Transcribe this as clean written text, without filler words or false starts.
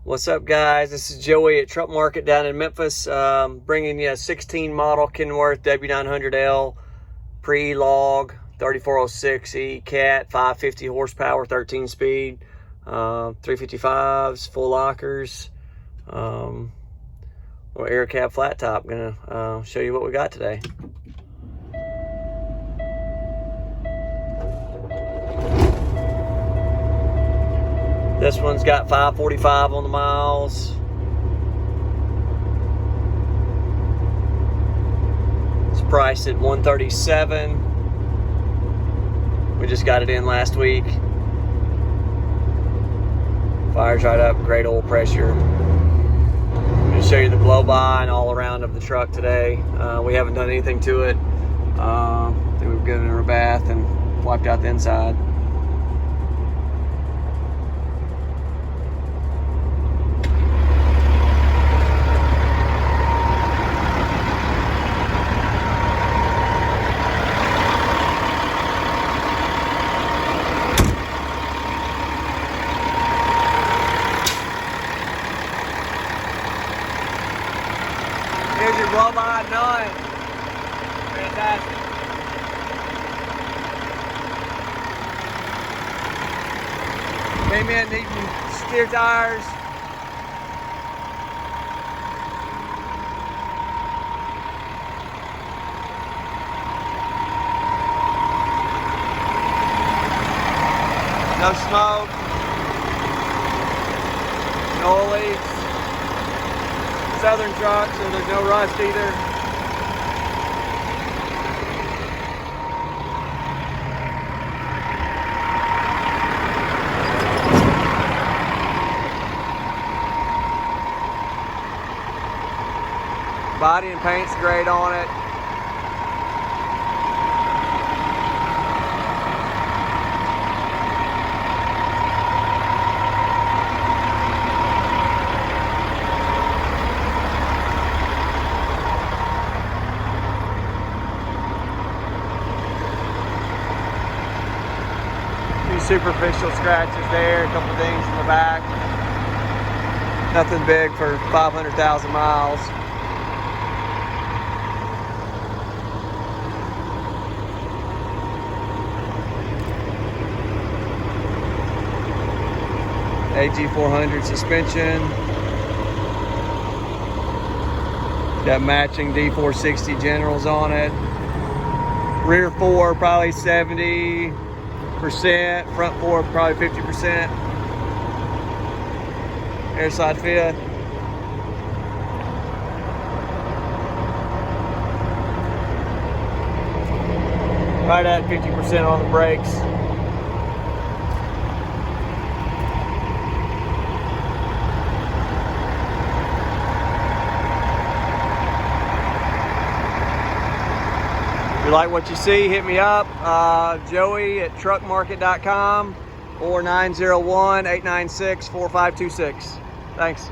What's up, guys? This is Joey at Truck Market down in Memphis, bringing you a 16 model Kenworth W900l pre-log 3406E cat, 550 horsepower, 13 speed, 355s, full lockers, little air cab flat top. Gonna show you what we got today. This one's got 545 on the miles. It's priced at $137. We just got it in last week. Fires right up, great oil pressure. I'm going to show you the blow-by and all around of the truck today. We haven't done anything to it. I think we've given her a bath and wiped out the inside. Here's your blow-by, none. Fantastic. Came in needing steer tires. No smoke. No leaks. Southern truck, so there's no rust either. Body and paint's great on it. Superficial scratches there, a couple dings in the back. Nothing big for 500,000 miles. AG400 suspension. Got matching D460 generals on it. Rear four probably 70%, front four probably 50%. Air side fifth. Right at 50% on the brakes. If you like what you see, hit me up, Joey at truckmarket.com or 901-896-4526. Thanks.